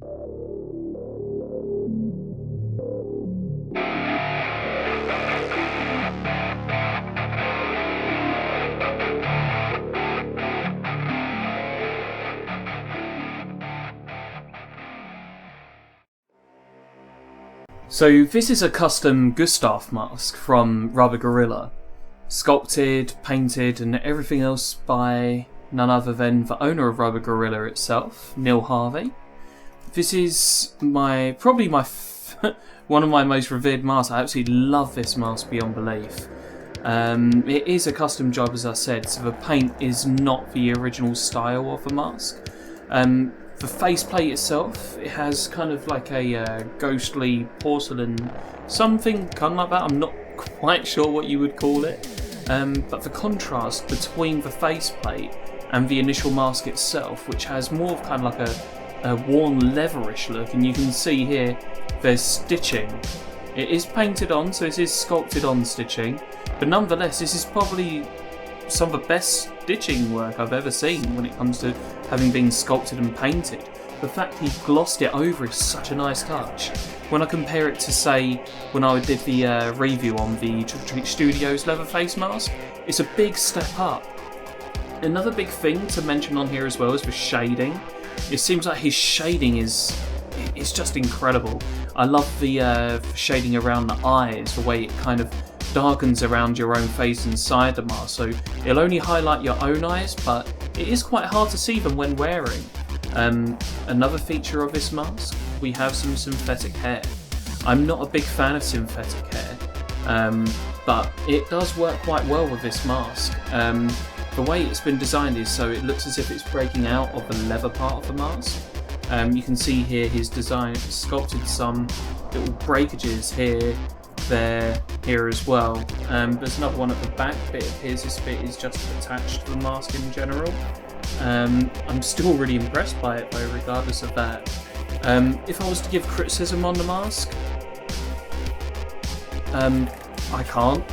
So this is a custom Gustaf mask from Rubber Gorilla. Sculpted, painted and everything else by none other than the owner of Rubber Gorilla itself, Neal Harvey. This is probably one of my most revered masks. I absolutely love this mask beyond belief. It is a custom job, as I said, so the paint is not the original style of the mask. The faceplate itself, it has kind of like a ghostly porcelain something kind of like that. I'm not quite sure what you would call it. But the contrast between the faceplate and the initial mask itself, which has more of kind of like a worn leatherish look, and you can see here there's stitching. It is painted on, so it is sculpted on stitching, but nonetheless this is probably some of the best stitching work I've ever seen when it comes to having been sculpted and painted. The fact he glossed it over is such a nice touch. When I compare it to, say, when I did the review on the Trick or Treat Studios leather face mask, it's a big step up. Another big thing to mention on here as well is the shading. It seems like his shading is just incredible. I love the shading around the eyes, the way it kind of darkens around your own face inside the mask, so it'll only highlight your own eyes, but it is quite hard to see them when wearing. Another feature of this mask, we have some synthetic hair. I'm not a big fan of synthetic hair, but it does work quite well with this mask. The way it's been designed is so it looks as if it's breaking out of the leather part of the mask. You can see here his design sculpted some little breakages here, there, here as well. There's another one at the back, but it appears this bit is just attached to the mask in general. I'm still really impressed by it though, regardless of that. If I was to give criticism on the mask, I can't.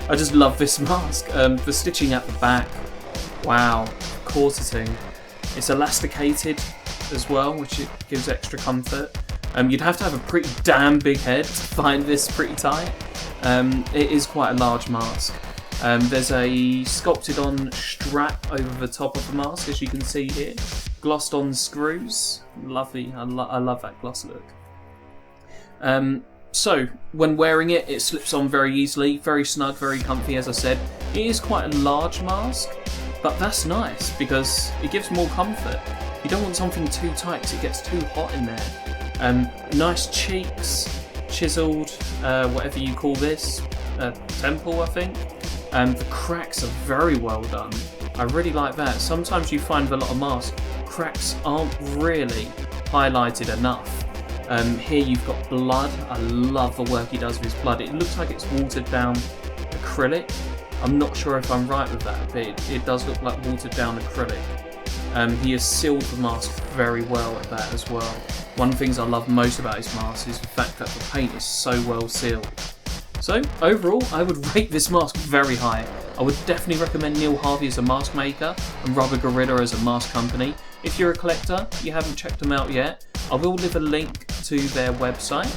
I just love this mask. The stitching at the back, wow, corseting. It's elasticated as well, which it gives extra comfort. You'd have to have a pretty damn big head to find this pretty tight. It is quite a large mask. There's a sculpted on strap over the top of the mask, as you can see here. Glossed on screws. Lovely, I love that gloss look. So, when wearing it, it slips on very easily, very snug, very comfy, as I said. It is quite a large mask, but that's nice because it gives more comfort. You don't want something too tight because it gets too hot in there. Nice cheeks, chiselled, whatever you call this, temple I think. The cracks are very well done. I really like that. Sometimes you find with a lot of masks, cracks aren't really highlighted enough. Here you've got blood. I love the work he does with his blood. It looks like it's watered down acrylic. I'm not sure if I'm right with that, but it does look like watered down acrylic. He has sealed the mask very well at that as well. One of the things I love most about his mask is the fact that the paint is so well sealed. So, overall, I would rate this mask very high. I would definitely recommend Neal Harvey as a mask maker and Rubber Gorilla as a mask company. If you're a collector, you haven't checked them out yet, I will leave a link to their website.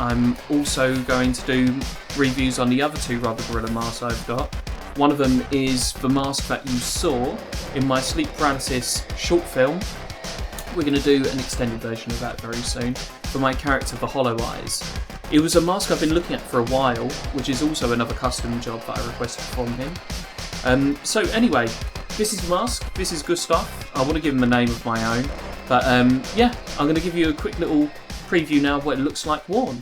I'm also going to do reviews on the other two Rubber Gorilla masks I've got. One of them is the mask that you saw in my sleep paralysis short film. We're going to do an extended version of that very soon for my character, the Hollow Eyes. It was a mask I've been looking at for a while, which is also another custom job that I requested from him. So anyway, this is the mask, this is Gustaf. I want to give him a name of my own, but yeah, I'm going to give you a quick little preview now of what it looks like worn.